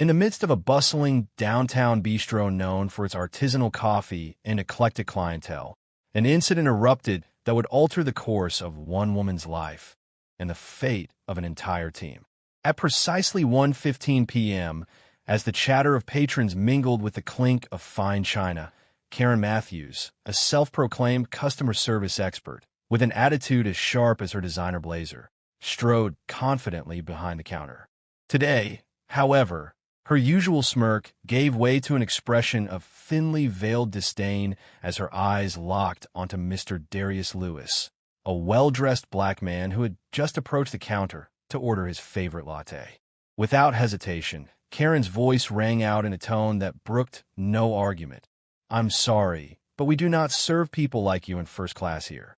In the midst of a bustling downtown bistro known for its artisanal coffee and eclectic clientele, an incident erupted that would alter the course of one woman's life and the fate of an entire team. At precisely 1:15 p.m., as the chatter of patrons mingled with the clink of fine china, Karen Matthews, a self-proclaimed customer service expert, with an attitude as sharp as her designer blazer, strode confidently behind the counter. Today, however, her usual smirk gave way to an expression of thinly veiled disdain as her eyes locked onto Mr. Darius Lewis, a well-dressed black man who had just approached the counter to order his favorite latte. Without hesitation, Karen's voice rang out in a tone that brooked no argument. "I'm sorry, but we do not serve people like you in first class here."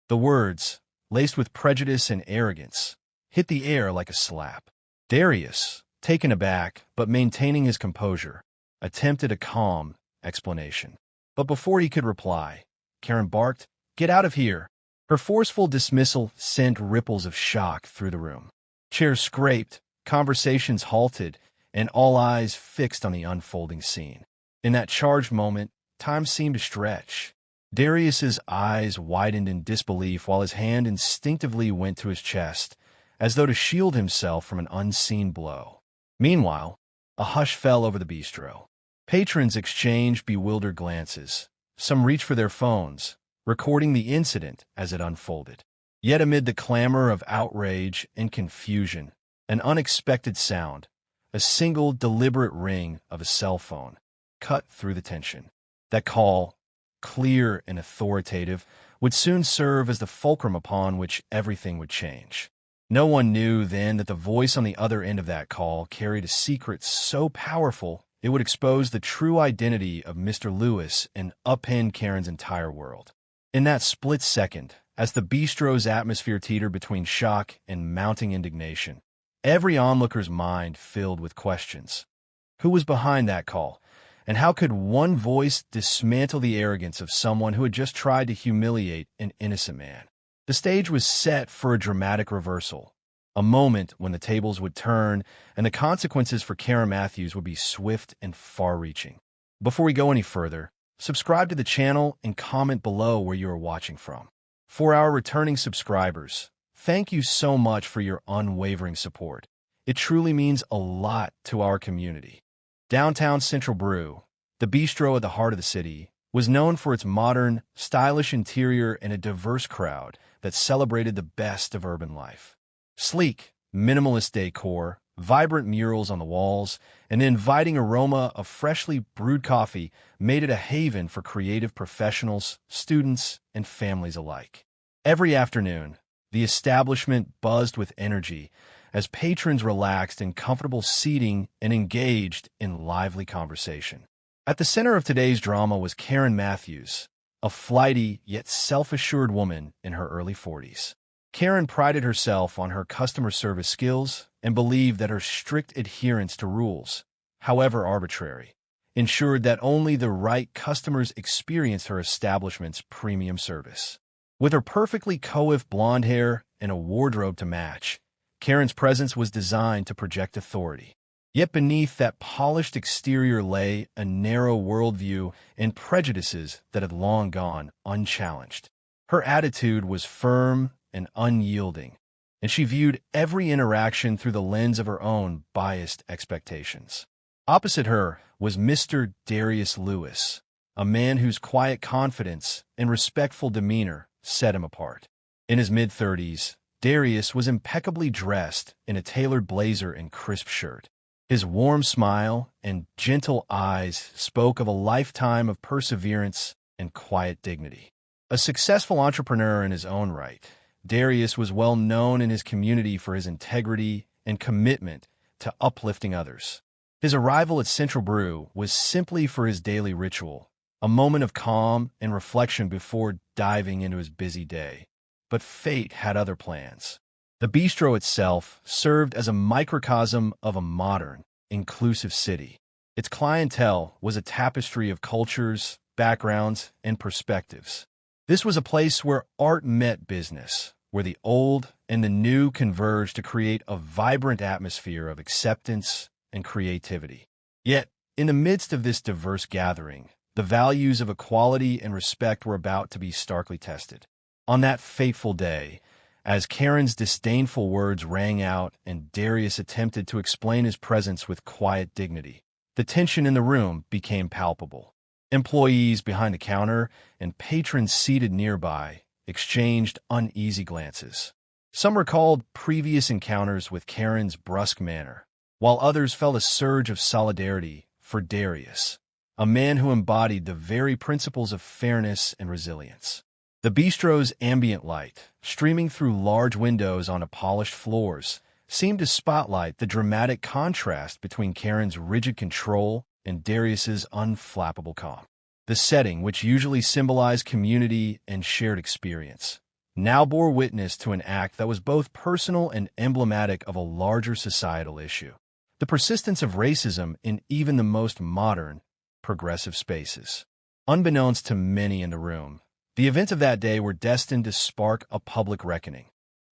The words, laced with prejudice and arrogance, hit the air like a slap. Darius, taken aback but maintaining his composure, attempted a calm explanation. But before he could reply, Karen barked, "Get out of here!" Her forceful dismissal sent ripples of shock through the room. Chairs scraped, conversations halted, and all eyes fixed on the unfolding scene. In that charged moment, time seemed to stretch. Darius's eyes widened in disbelief while his hand instinctively went to his chest, as though to shield himself from an unseen blow. Meanwhile, a hush fell over the bistro. Patrons exchanged bewildered glances. Some reached for their phones, recording the incident as it unfolded. Yet amid the clamor of outrage and confusion, an unexpected sound, a single deliberate ring of a cell phone, cut through the tension. That call, clear and authoritative, would soon serve as the fulcrum upon which everything would change. No one knew then that the voice on the other end of that call carried a secret so powerful it would expose the true identity of Mr. Lewis and upend Karen's entire world. In that split second, as the bistro's atmosphere teetered between shock and mounting indignation, every onlooker's mind filled with questions. Who was behind that call? And how could one voice dismantle the arrogance of someone who had just tried to humiliate an innocent man? The stage was set for a dramatic reversal, a moment when the tables would turn and the consequences for Karen Matthews would be swift and far-reaching. Before we go any further, subscribe to the channel and comment below where you are watching from. For our returning subscribers, thank you so much for your unwavering support. It truly means a lot to our community. Downtown Central Brew, the bistro at the heart of the city, was known for its modern, stylish interior and a diverse crowd that celebrated the best of urban life. Sleek, minimalist decor, vibrant murals on the walls, and the inviting aroma of freshly brewed coffee made it a haven for creative professionals, students, and families alike. Every afternoon, the establishment buzzed with energy as patrons relaxed in comfortable seating and engaged in lively conversation. At the center of today's drama was Karen Matthews, a flighty yet self-assured woman in her early 40s. Karen prided herself on her customer service skills and believed that her strict adherence to rules, however arbitrary, ensured that only the right customers experienced her establishment's premium service. With her perfectly coiffed blonde hair and a wardrobe to match, Karen's presence was designed to project authority. Yet beneath that polished exterior lay a narrow worldview and prejudices that had long gone unchallenged. Her attitude was firm and unyielding, and she viewed every interaction through the lens of her own biased expectations. Opposite her was Mr. Darius Lewis, a man whose quiet confidence and respectful demeanor set him apart. In his mid-30s, Darius was impeccably dressed in a tailored blazer and crisp shirt. His warm smile and gentle eyes spoke of a lifetime of perseverance and quiet dignity. A successful entrepreneur in his own right, Darius was well known in his community for his integrity and commitment to uplifting others. His arrival at Central Brew was simply for his daily ritual, a moment of calm and reflection before diving into his busy day. But fate had other plans. The bistro itself served as a microcosm of a modern, inclusive city. Its clientele was a tapestry of cultures, backgrounds, and perspectives. This was a place where art met business, where the old and the new converged to create a vibrant atmosphere of acceptance and creativity. Yet, in the midst of this diverse gathering, the values of equality and respect were about to be starkly tested. On that fateful day, as Karen's disdainful words rang out and Darius attempted to explain his presence with quiet dignity, the tension in the room became palpable. Employees behind the counter and patrons seated nearby exchanged uneasy glances. Some recalled previous encounters with Karen's brusque manner, while others felt a surge of solidarity for Darius, a man who embodied the very principles of fairness and resilience. The bistro's ambient light, streaming through large windows onto polished floors, seemed to spotlight the dramatic contrast between Karen's rigid control and Darius's unflappable calm. The setting, which usually symbolized community and shared experience, now bore witness to an act that was both personal and emblematic of a larger societal issue: the persistence of racism in even the most modern, progressive spaces. Unbeknownst to many in the room, the events of that day were destined to spark a public reckoning,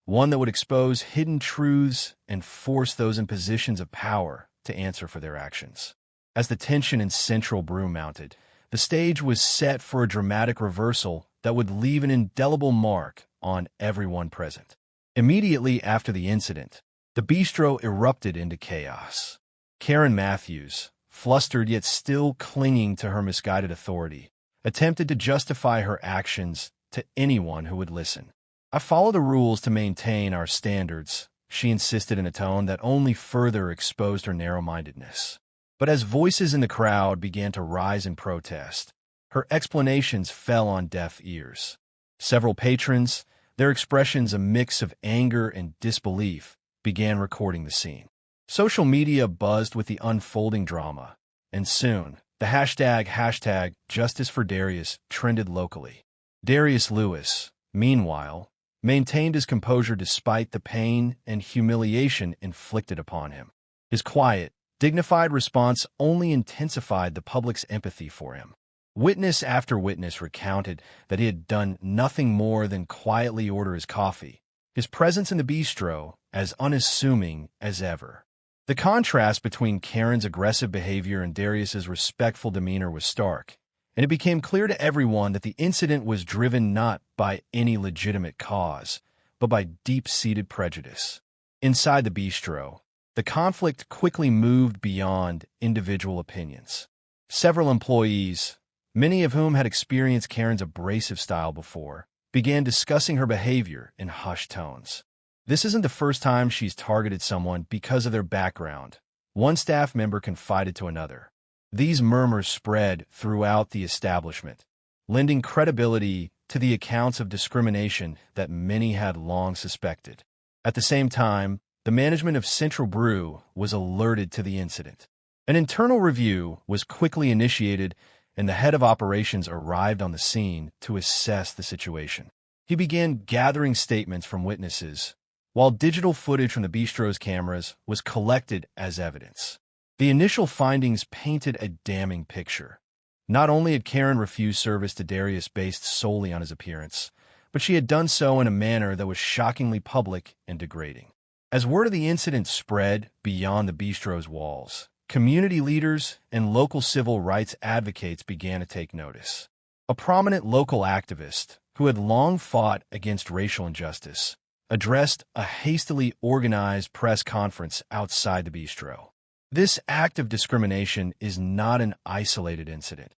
one that would expose hidden truths and force those in positions of power to answer for their actions. As the tension in Central Brew mounted, the stage was set for a dramatic reversal that would leave an indelible mark on everyone present. Immediately after the incident, the bistro erupted into chaos. Karen Matthews, flustered yet still clinging to her misguided authority, attempted to justify her actions to anyone who would listen. "I follow the rules to maintain our standards," she insisted in a tone that only further exposed her narrow-mindedness. But as voices in the crowd began to rise in protest, her explanations fell on deaf ears. Several patrons, their expressions a mix of anger and disbelief, began recording the scene. Social media buzzed with the unfolding drama, and soon, the hashtag Justice for Darius trended locally. Darius Lewis, meanwhile, maintained his composure despite the pain and humiliation inflicted upon him. His quiet, dignified response only intensified the public's empathy for him. Witness after witness recounted that he had done nothing more than quietly order his coffee, his presence in the bistro as unassuming as ever. The contrast between Karen's aggressive behavior and Darius's respectful demeanor was stark, and it became clear to everyone that the incident was driven not by any legitimate cause, but by deep-seated prejudice. Inside the bistro, the conflict quickly moved beyond individual opinions. Several employees, many of whom had experienced Karen's abrasive style before, began discussing her behavior in hushed tones. "This isn't the first time she's targeted someone because of their background," one staff member confided to another. These murmurs spread throughout the establishment, lending credibility to the accounts of discrimination that many had long suspected. At the same time, the management of Central Brew was alerted to the incident. An internal review was quickly initiated, and the head of operations arrived on the scene to assess the situation. He began gathering statements from witnesses, while digital footage from the bistro's cameras was collected as evidence. The initial findings painted a damning picture. Not only had Karen refused service to Darius based solely on his appearance, but she had done so in a manner that was shockingly public and degrading. As word of the incident spread beyond the bistro's walls, community leaders and local civil rights advocates began to take notice. A prominent local activist, who had long fought against racial injustice, addressed a hastily organized press conference outside the bistro. This act of discrimination is not an isolated incident.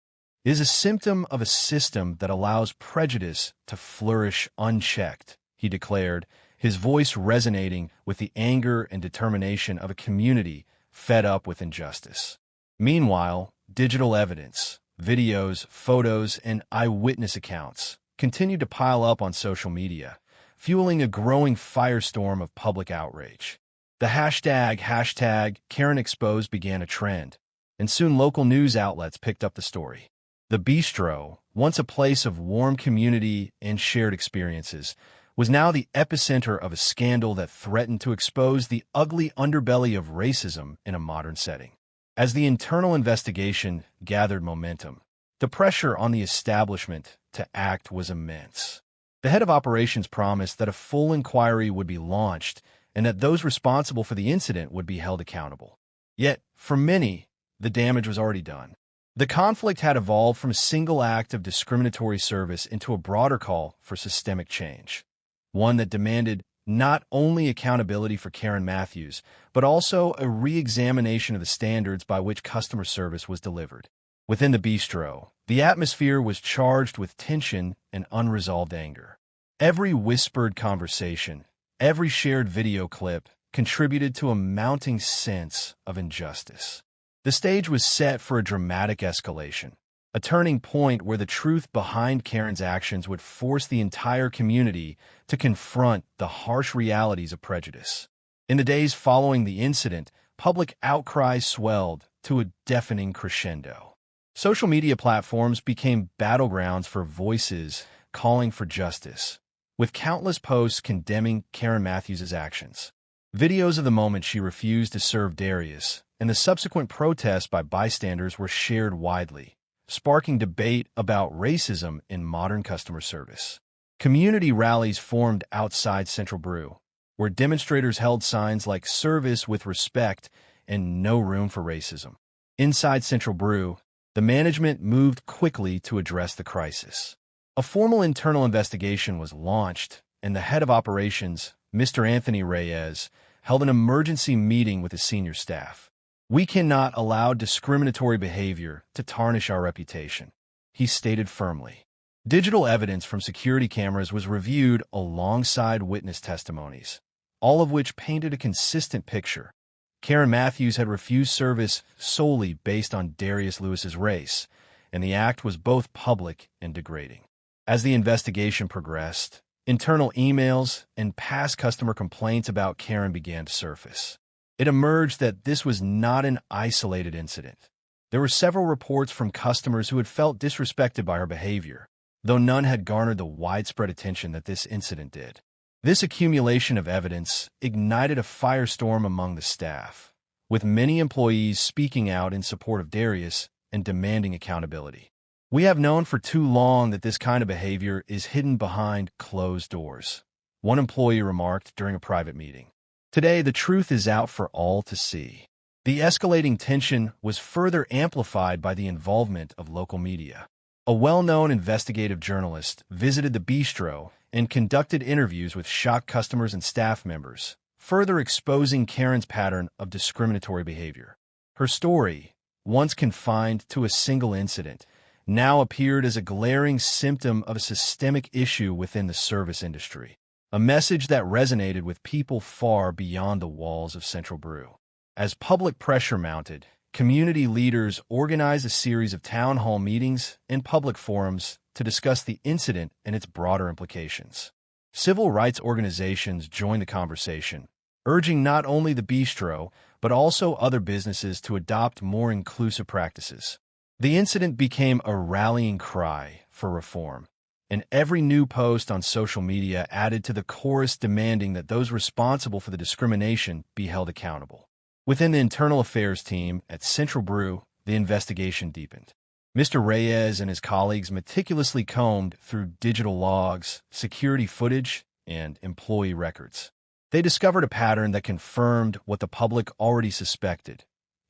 It is a symptom of a system that allows prejudice to flourish unchecked, he declared, his voice resonating with the anger and determination of a community fed up with injustice. Meanwhile, digital evidence, videos, photos, and eyewitness accounts continued to pile up on social media, fueling a growing firestorm of public outrage. The hashtag Karen Exposed began a trend, and soon local news outlets picked up the story. The bistro, once a place of warm community and shared experiences, was now the epicenter of a scandal that threatened to expose the ugly underbelly of racism in a modern setting. As the internal investigation gathered momentum, the pressure on the establishment to act was immense. The head of operations promised that a full inquiry would be launched and that those responsible for the incident would be held accountable. Yet, for many, the damage was already done. The conflict had evolved from a single act of discriminatory service into a broader call for systemic change, one that demanded not only accountability for Karen Matthews, but also a re-examination of the standards by which customer service was delivered. Within the bistro, the atmosphere was charged with tension and unresolved anger. Every whispered conversation, every shared video clip contributed to a mounting sense of injustice. The stage was set for a dramatic escalation, a turning point where the truth behind Karen's actions would force the entire community to confront the harsh realities of prejudice. In the days following the incident, public outcry swelled to a deafening crescendo. Social media platforms became battlegrounds for voices calling for justice, with countless posts condemning Karen Matthews' actions. Videos of the moment she refused to serve Darius and the subsequent protests by bystanders were shared widely, sparking debate about racism in modern customer service. Community rallies formed outside Central Brew, where demonstrators held signs like "Service with Respect" and "No Room for Racism." Inside Central Brew, the management moved quickly to address the crisis. A formal internal investigation was launched, and the head of operations, Mr. Anthony Reyes, held an emergency meeting with his senior staff. "We cannot allow discriminatory behavior to tarnish our reputation," he stated firmly. Digital evidence from security cameras was reviewed alongside witness testimonies, all of which painted a consistent picture. Karen Matthews had refused service solely based on Darius Lewis's race, and the act was both public and degrading. As the investigation progressed, internal emails and past customer complaints about Karen began to surface. It emerged that this was not an isolated incident. There were several reports from customers who had felt disrespected by her behavior, though none had garnered the widespread attention that this incident did. This accumulation of evidence ignited a firestorm among the staff, with many employees speaking out in support of Darius and demanding accountability. "We have known for too long that this kind of behavior is hidden behind closed doors," one employee remarked during a private meeting. "Today, the truth is out for all to see." The escalating tension was further amplified by the involvement of local media. A well-known investigative journalist visited the bistro and conducted interviews with shocked customers and staff members, further exposing Karen's pattern of discriminatory behavior. Her story, once confined to a single incident, now appeared as a glaring symptom of a systemic issue within the service industry, a message that resonated with people far beyond the walls of Central Brew. As public pressure mounted, community leaders organized a series of town hall meetings and public forums to discuss the incident and its broader implications. Civil rights organizations joined the conversation, urging not only the bistro, but also other businesses to adopt more inclusive practices. The incident became a rallying cry for reform, and every new post on social media added to the chorus demanding that those responsible for the discrimination be held accountable. Within the internal affairs team at Central Brew, the investigation deepened. Mr. Reyes and his colleagues meticulously combed through digital logs, security footage, and employee records. They discovered a pattern that confirmed what the public already suspected.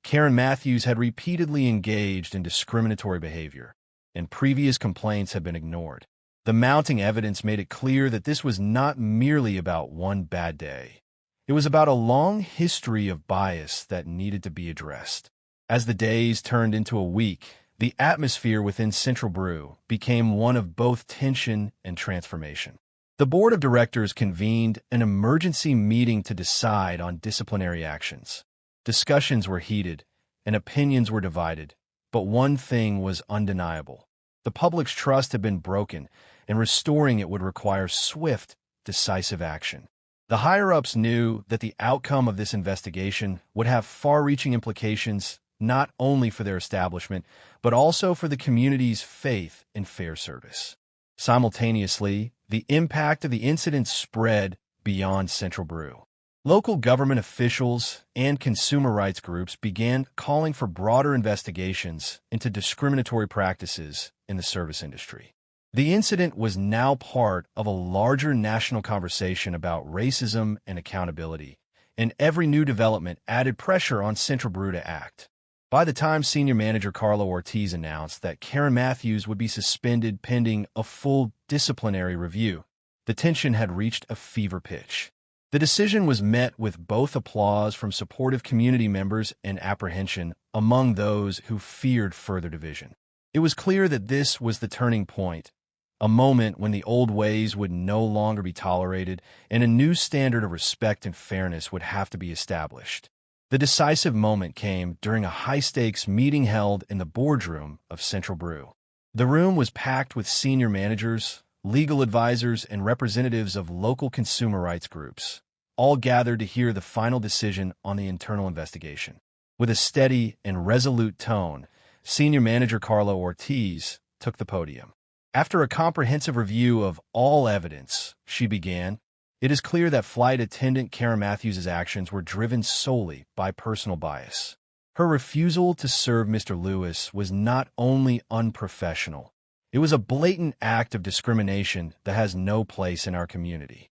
Karen Matthews had repeatedly engaged in discriminatory behavior, and previous complaints had been ignored. The mounting evidence made it clear that this was not merely about one bad day. It was about a long history of bias that needed to be addressed. As the days turned into a week, the atmosphere within Central Brew became one of both tension and transformation. The board of directors convened an emergency meeting to decide on disciplinary actions. Discussions were heated, and opinions were divided, but one thing was undeniable. The public's trust had been broken, and restoring it would require swift, decisive action. The higher-ups knew that the outcome of this investigation would have far-reaching implications not only for their establishment, but also for the community's faith in fair service. Simultaneously, the impact of the incident spread beyond Central Brew. Local government officials and consumer rights groups began calling for broader investigations into discriminatory practices in the service industry. The incident was now part of a larger national conversation about racism and accountability, and every new development added pressure on Central Brew to act. By the time senior manager Carlo Ortiz announced that Karen Matthews would be suspended pending a full disciplinary review, the tension had reached a fever pitch. The decision was met with both applause from supportive community members and apprehension among those who feared further division. It was clear that this was the turning point, a moment when the old ways would no longer be tolerated and a new standard of respect and fairness would have to be established. The decisive moment came during a high-stakes meeting held in the boardroom of Central Brew. The room was packed with senior managers, legal advisors, and representatives of local consumer rights groups, all gathered to hear the final decision on the internal investigation. With a steady and resolute tone, senior manager Carlo Ortiz took the podium. After a comprehensive review of all evidence, she began, "It is clear that flight attendant Karen Matthews' actions were driven solely by personal bias. Her refusal to serve Mr. Lewis was not only unprofessional, it was a blatant act of discrimination that has no place in our community."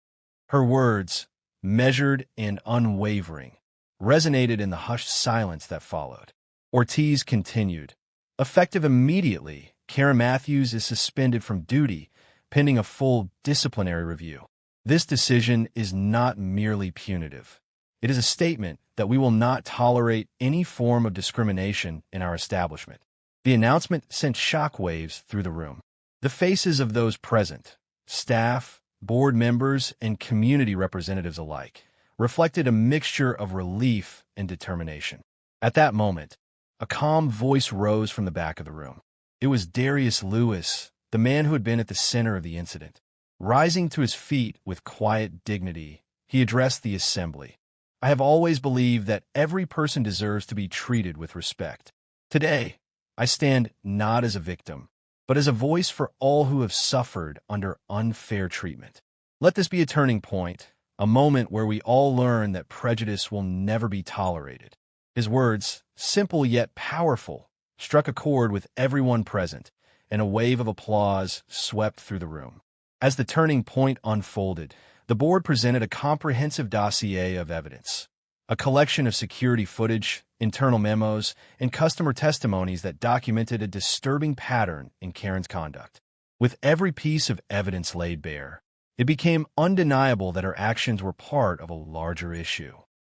Her words, measured and unwavering, resonated in the hushed silence that followed. Ortiz continued, "Effective immediately, Karen Matthews is suspended from duty, pending a full disciplinary review. This decision is not merely punitive. It is a statement that we will not tolerate any form of discrimination in our establishment." The announcement sent shockwaves through the room. The faces of those present, staff, board members, and community representatives alike, reflected a mixture of relief and determination. At that moment, a calm voice rose from the back of the room. It was Darius Lewis, the man who had been at the center of the incident. Rising to his feet with quiet dignity, he addressed the assembly. "I have always believed that every person deserves to be treated with respect. Today, I stand not as a victim, but as a voice for all who have suffered under unfair treatment. Let this be a turning point, a moment where we all learn that prejudice will never be tolerated." His words, simple yet powerful, struck a chord with everyone present, and a wave of applause swept through the room. As the turning point unfolded, the board presented a comprehensive dossier of evidence, a collection of security footage, internal memos, and customer testimonies that documented a disturbing pattern in Karen's conduct. With every piece of evidence laid bare, it became undeniable that her actions were part of a larger issue.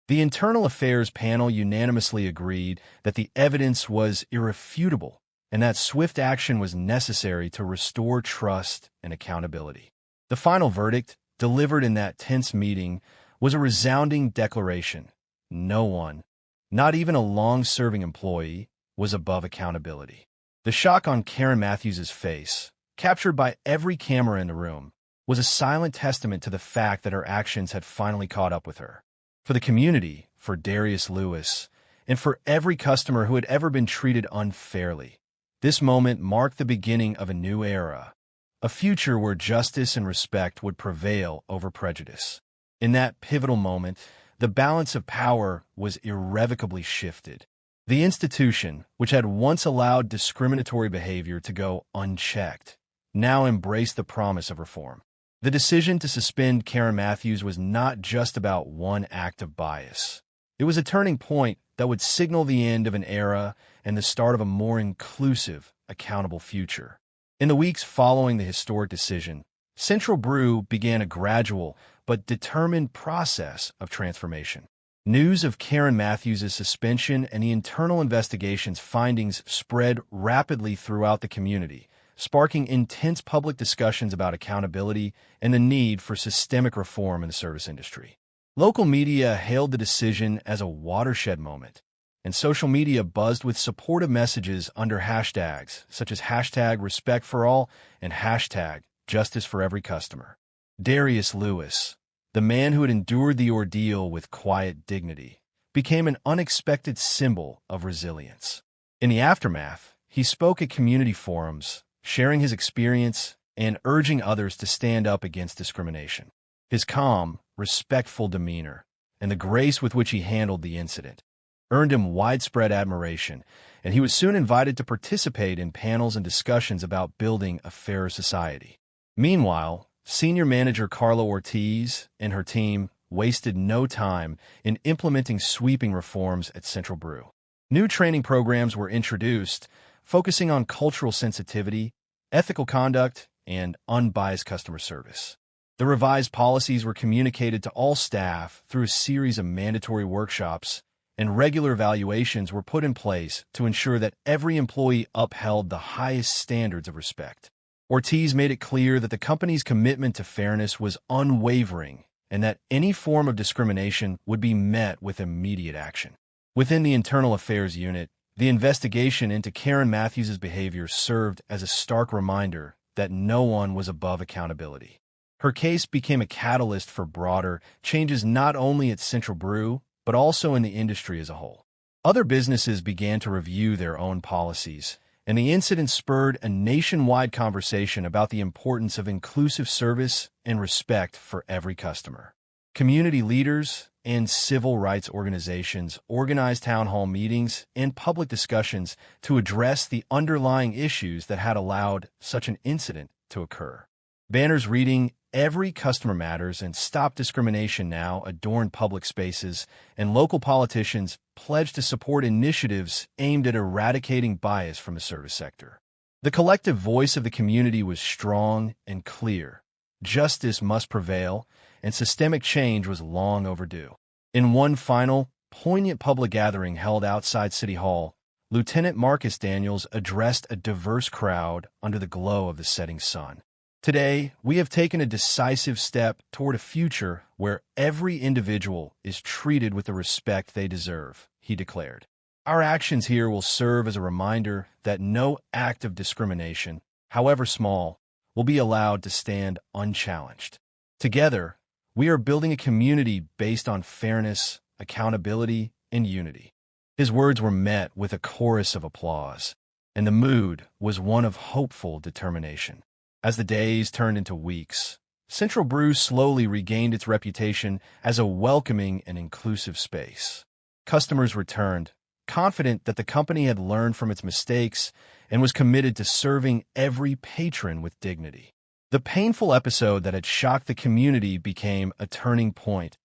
The Internal Affairs panel unanimously agreed that the evidence was irrefutable and that swift action was necessary to restore trust and accountability. The final verdict, delivered in that tense meeting, was a resounding declaration. No one, not even a long-serving employee, was above accountability. The shock on Karen Matthews' face, captured by every camera in the room, was a silent testament to the fact that her actions had finally caught up with her. For the community, for Darius Lewis, and for every customer who had ever been treated unfairly, this moment marked the beginning of a new era, a future where justice and respect would prevail over prejudice. In that pivotal moment, the balance of power was irrevocably shifted. The institution, which had once allowed discriminatory behavior to go unchecked, now embraced the promise of reform. The decision to suspend Karen Matthews was not just about one act of bias. It was a turning point that would signal the end of an era and the start of a more inclusive, accountable future. In the weeks following the historic decision, Central Brew began a gradual but determined process of transformation. News of Karen Matthews' suspension and the internal investigation's findings spread rapidly throughout the community, sparking intense public discussions about accountability and the need for systemic reform in the service industry. Local media hailed the decision as a watershed moment, and social media buzzed with supportive messages under hashtags such as #RespectForAll and #JusticeForEveryCustomer. Darius Lewis, the man who had endured the ordeal with quiet dignity, became an unexpected symbol of resilience. In the aftermath, he spoke at community forums, sharing his experience and urging others to stand up against discrimination. His calm, respectful demeanor and the grace with which he handled the incident earned him widespread admiration, and he was soon invited to participate in panels and discussions about building a fairer society. Meanwhile, senior manager Carlo Ortiz and her team wasted no time in implementing sweeping reforms at Central Brew. New training programs were introduced, focusing on cultural sensitivity, ethical conduct, and unbiased customer service. The revised policies were communicated to all staff through a series of mandatory workshops, and regular evaluations were put in place to ensure that every employee upheld the highest standards of respect. Ortiz made it clear that the company's commitment to fairness was unwavering and that any form of discrimination would be met with immediate action. Within the Internal Affairs Unit, the investigation into Karen Matthews' behavior served as a stark reminder that no one was above accountability. Her case became a catalyst for broader changes not only at Central Brew, but also in the industry as a whole. Other businesses began to review their own policies, and the incident spurred a nationwide conversation about the importance of inclusive service and respect for every customer. Community leaders and civil rights organizations organized town hall meetings and public discussions to address the underlying issues that had allowed such an incident to occur. Banners reading "Every Customer Matters" and "Stop Discrimination Now" adorned public spaces, and local politicians pledged to support initiatives aimed at eradicating bias from the service sector. The collective voice of the community was strong and clear. Justice must prevail, and systemic change was long overdue. In one final, poignant public gathering held outside City Hall, Lieutenant Marcus Daniels addressed a diverse crowd under the glow of the setting sun. "Today, we have taken a decisive step toward a future where every individual is treated with the respect they deserve," he declared. "Our actions here will serve as a reminder that no act of discrimination, however small, will be allowed to stand unchallenged. Together, we are building a community based on fairness, accountability, and unity." His words were met with a chorus of applause, and the mood was one of hopeful determination. As the days turned into weeks, Central Brew slowly regained its reputation as a welcoming and inclusive space. Customers returned, confident that the company had learned from its mistakes and was committed to serving every patron with dignity. The painful episode that had shocked the community became a turning point,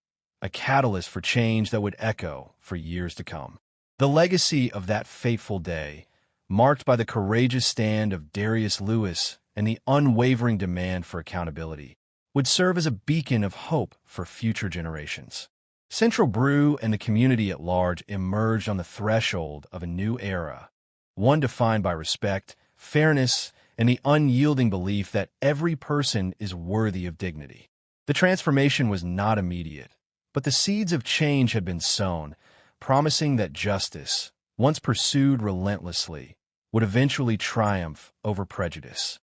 a catalyst for change that would echo for years to come. The legacy of that fateful day, marked by the courageous stand of Darius Lewis and the unwavering demand for accountability, would serve as a beacon of hope for future generations. Central Brew and the community at large emerged on the threshold of a new era, one defined by respect, fairness, and the unyielding belief that every person is worthy of dignity. The transformation was not immediate, but the seeds of change had been sown, promising that justice, once pursued relentlessly, would eventually triumph over prejudice.